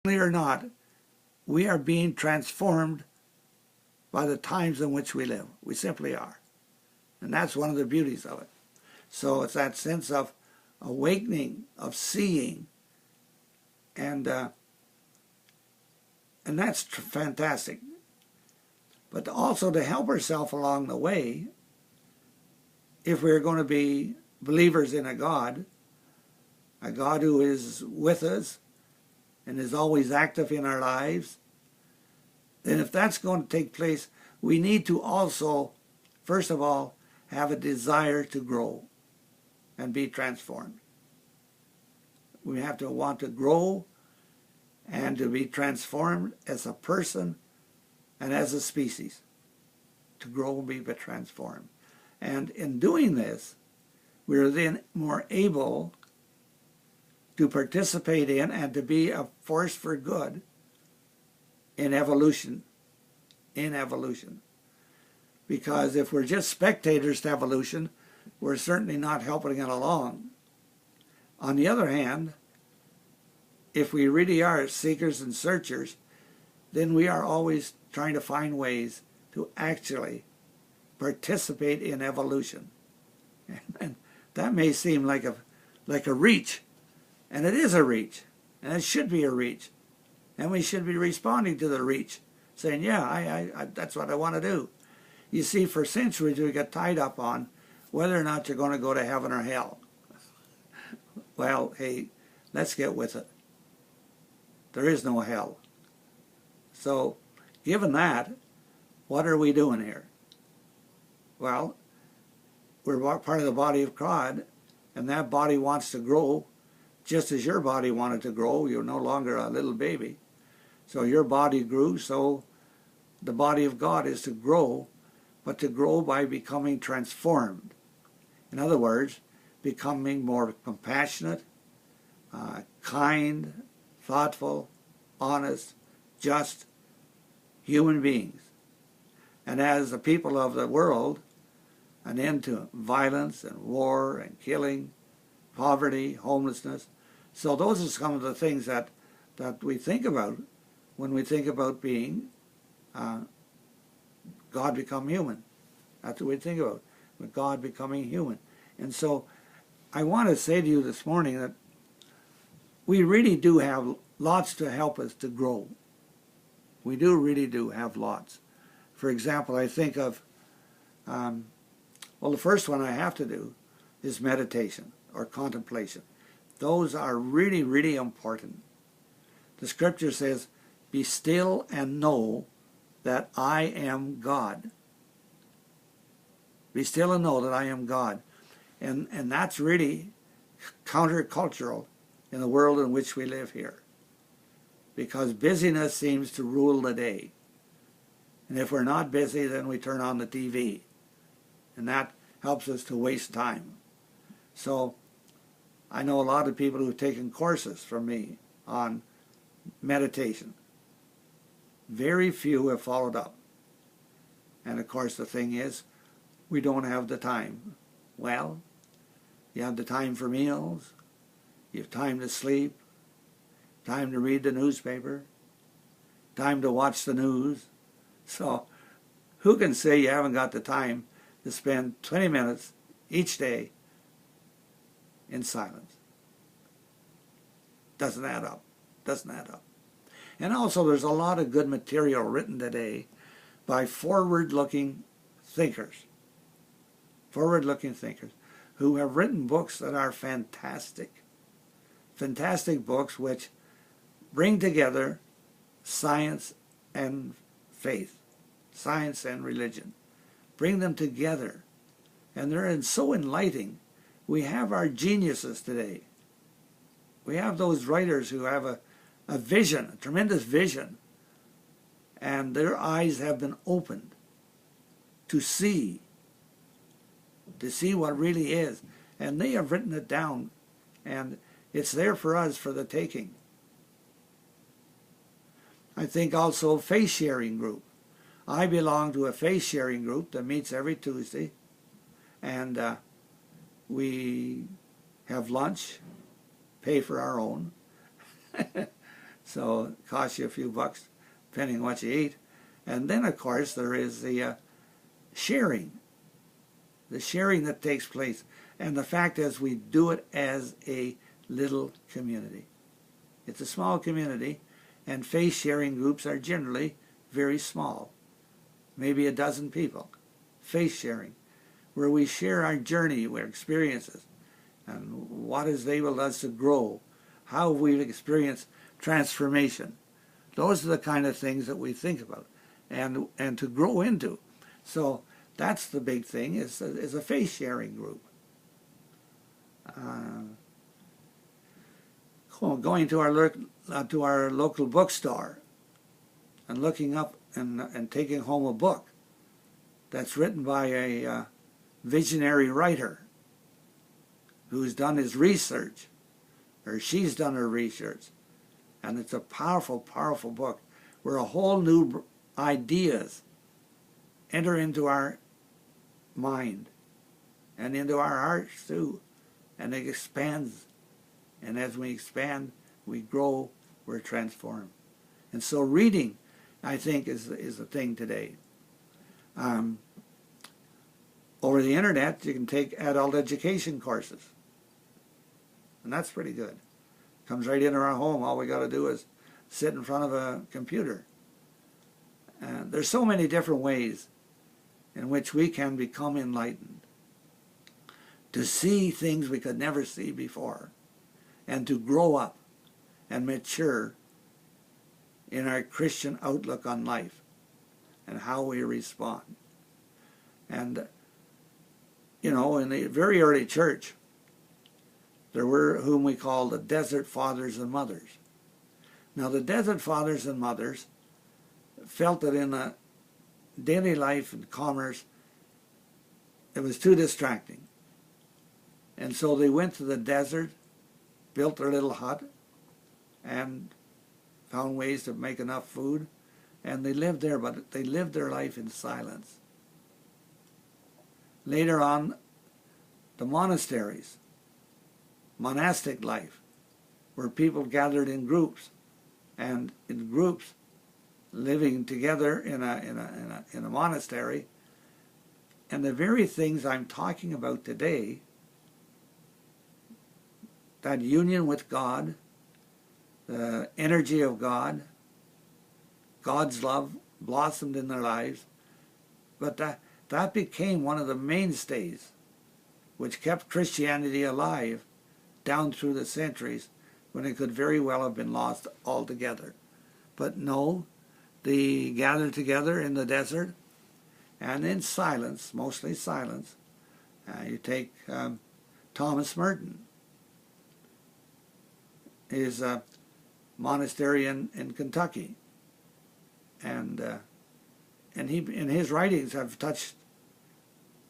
or not, we are being transformed by the times in which we live. We simply are. And that's one of the beauties of it. So it's that sense of awakening, of seeing, and that's fantastic. But also to help ourselves along the way, if we're going to be believers in a God who is with us and is always active in our lives, then if that's going to take place, we need to also, first of all, have a desire to grow and be transformed. We have to want to grow and to be transformed as a person and as a species, to grow and be transformed. And in doing this, we're then more able to participate in and to be a force for good in evolution. Because if we're just spectators to evolution, we're certainly not helping it along. On the other hand, if we really are seekers and searchers, then we are always trying to find ways to actually participate in evolution. And that may seem like a reach, and it is a reach, and it should be a reach. And we should be responding to the reach, saying, yeah, I that's what I want to do. You see, for centuries we got tied up on whether or not you're going to go to heaven or hell. Well, hey, let's get with it. There is no hell. So, given that, what are we doing here? Well, we're part of the body of God, and that body wants to grow just as your body wanted to grow. You're no longer a little baby. So your body grew, so the body of God is to grow, but to grow by becoming transformed. In other words, becoming more compassionate, kind, thoughtful, honest, just human beings. And as the people of the world, an end to violence and war and killing, poverty, homelessness. So those are some of the things that we think about when we think about being God become human. That's what we think about, with God becoming human. And so I want to say to you this morning that we really do have lots to help us to grow. We really do have lots. For example, I think of, well, the first one I have to do is meditation or contemplation. Those are really, really important. The scripture says, be still and know that I am God. Be still and know that I am God. And that's really countercultural in the world in which we live here. Because busyness seems to rule the day. And if we're not busy, then we turn on the TV. And that helps us to waste time. So I know a lot of people who've taken courses from me on meditation. Very few have followed up. And of course the thing is, we don't have the time. Well, you have the time for meals, you have time to sleep, time to read the newspaper, time to watch the news. So who can say you haven't got the time to spend 20 minutes each day in silence? Doesn't add up. Doesn't add up. And also there's a lot of good material written today by forward-looking thinkers. Forward-looking thinkers who have written books that are fantastic. Fantastic books which bring together science and faith, science and religion. Bring them together. And they're so enlightening. We have our geniuses today. We have those writers who have a vision, a tremendous vision. And their eyes have been opened to see what really is. And they have written it down. And it's there for us for the taking. I think also faith sharing group. I belong to a faith sharing group that meets every Tuesday. And we have lunch, pay for our own. So it costs you a few bucks depending on what you eat. And then, of course, there is the sharing that takes place. And the fact is we do it as a little community. It's a small community, and faith sharing groups are generally very small, maybe a dozen people. Faith sharing, where we share our journey, our experiences, and what has enabled us to grow, how we've experienced transformation. Those are the kind of things that we think about and to grow into. So that's the big thing, is a faith sharing group. Going to our local bookstore and looking up and taking home a book that's written by a visionary writer who's done his research, or she's done her research, and it's a powerful, powerful book where a whole new ideas enter into our mind and into our hearts too, and it expands. And as we expand, we grow, we're transformed. And so reading, I think, is the thing today. Over the internet, you can take adult education courses. And that's pretty good. Comes right into our home. All we got to do is sit in front of a computer. And there's so many different ways in which we can become enlightened, to see things we could never see before, and to grow up and mature in our Christian outlook on life and how we respond. And, you know, in the very early church, there were whom we call the desert fathers and mothers. Now, the desert fathers and mothers felt that in a daily life and commerce, it was too distracting. And so they went to the desert, built their little hut, and found ways to make enough food, and they lived there, but they lived their life in silence. Later on, the monasteries, monastic life, where people gathered in groups, and in groups living together in a monastery, and the very things I'm talking about today, that union with God, the energy of God, God's love blossomed in their lives, but that became one of the mainstays which kept Christianity alive down through the centuries, when it could very well have been lost altogether. But no, they gathered together in the desert, and in silence, mostly silence. You take Thomas Merton, his monastery in Kentucky, and he, in his writings, have touched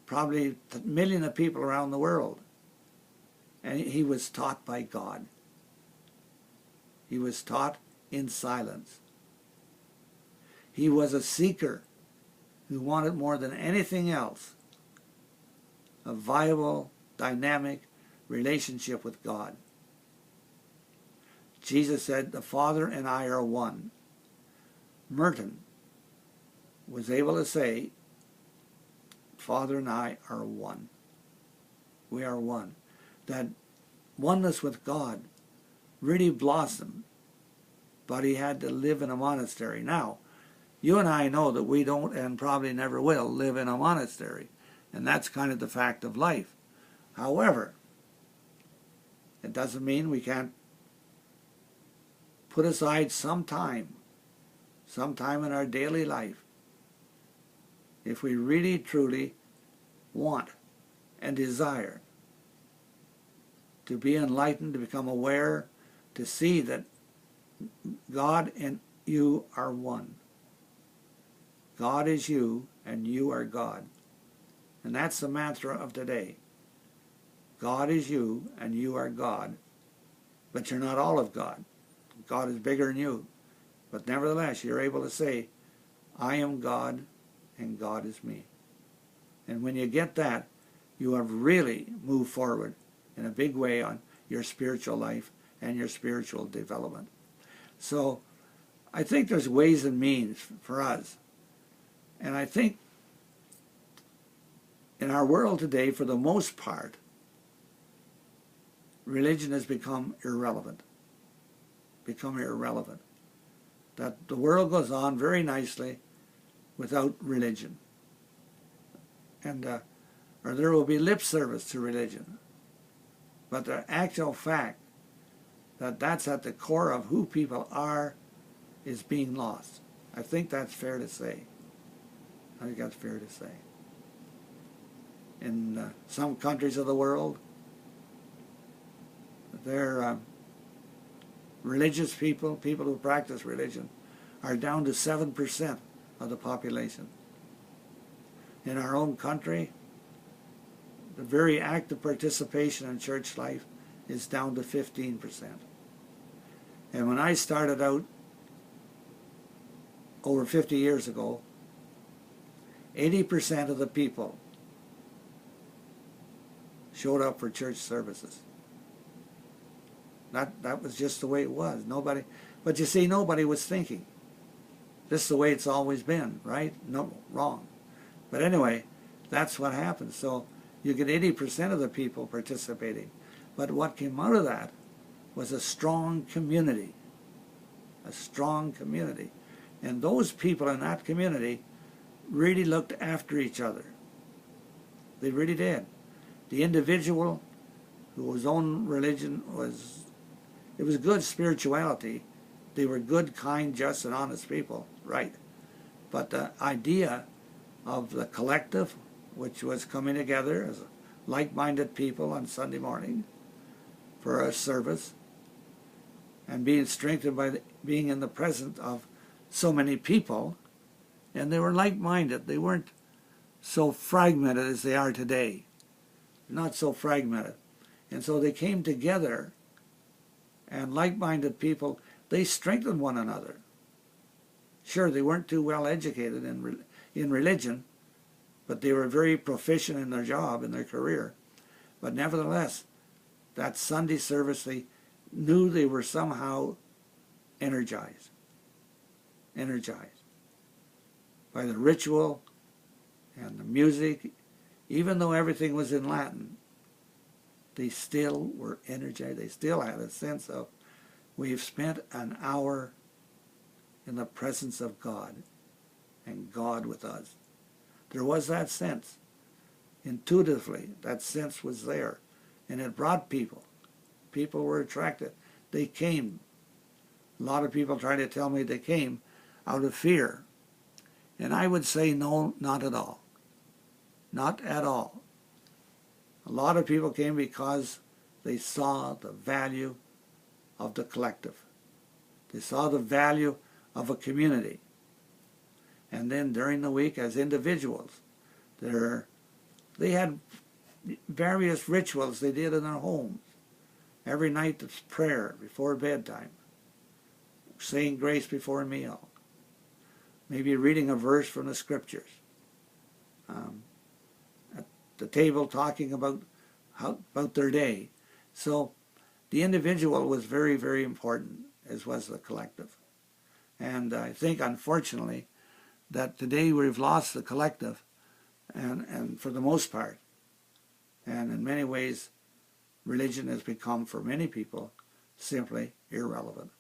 probably a million of people around the world. And he was taught by God. He was taught in silence. He was a seeker who wanted more than anything else a viable, dynamic relationship with God. Jesus said, "The Father and I are one." Merton was able to say, "Father and I are one. We are one." That oneness with God really blossomed, but he had to live in a monastery. Now, you and I know that we don't, and probably never will, live in a monastery, and that's kind of the fact of life. However, it doesn't mean we can't put aside some time in our daily life, if we really truly want and desire to be enlightened, to become aware, to see that God and you are one. God is you and you are God. And that's the mantra of today. God is you and you are God, but you're not all of God. God is bigger than you. But nevertheless, you're able to say, I am God and God is me. And when you get that, you have really moved forward in a big way on your spiritual life and your spiritual development. So I think there's ways and means for us. And I think in our world today, for the most part, religion has become irrelevant. That the world goes on very nicely without religion. And or there will be lip service to religion. But the actual fact that that's at the core of who people are is being lost. I think that's fair to say. In some countries of the world, their religious people who practice religion, are down to 7% of the population. In our own country, the very active participation in church life is down to 15%. And when I started out over 50 years ago, 80% of the people showed up for church services. That was just the way it was. But you see, nobody was thinking. This is the way it's always been, right? No, wrong. But anyway, that's what happened. So you get 80% of the people participating. But what came out of that was a strong community. A strong community. And those people in that community really looked after each other. They really did. The individual whose own religion was, it was good spirituality. They were good, kind, just, and honest people, right? But the idea of the collective, which was coming together as like-minded people on Sunday morning for a service, and being strengthened by being in the presence of so many people, and they were like-minded. They weren't so fragmented as they are today. Not so fragmented. And so they came together, and like-minded people, they strengthened one another. Sure, they weren't too well educated in religion, but they were very proficient in their job, in their career. But nevertheless, that Sunday service, they knew they were somehow energized by the ritual and the music. Even though everything was in Latin, they still were energized. They still had a sense of, we've spent an hour in the presence of God, and God with us. There was that sense. Intuitively, that sense was there. And it brought people. People were attracted. They came. A lot of people try to tell me they came out of fear. And I would say no, not at all. Not at all. A lot of people came because they saw the value of the collective. They saw the value of a community. And then during the week, as individuals, they had various rituals they did in their homes. Every night it's prayer before bedtime, saying grace before a meal, maybe reading a verse from the scriptures, at the table talking about their day. So the individual was very, very important, as was the collective. And I think, unfortunately, that today we've lost the collective, and for the most part. And in many ways, religion has become, for many people, simply irrelevant.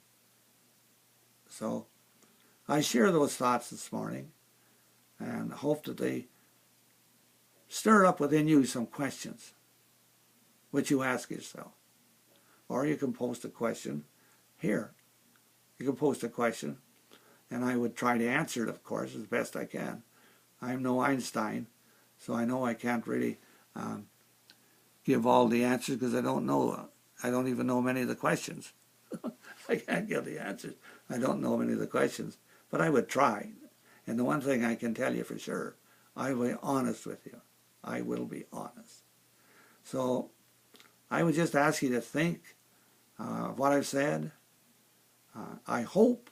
So I share those thoughts this morning, and hope that they stir up within you some questions, which you ask yourself. Or you can post a question here. You can post a question, and I would try to answer it, of course, as best I can. I'm no Einstein, so I know I can't really give all the answers, because I don't even know many of the questions. I can't give the answers. I don't know many of the questions, but I would try. And the one thing I can tell you for sure, I will be honest with you. I will be honest. So I would just ask you to think of what I've said. I hope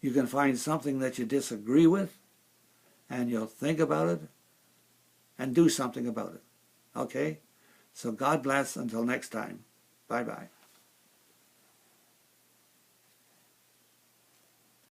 you can find something that you disagree with, and you'll think about it and do something about it. Okay? So God bless until next time. Bye-bye.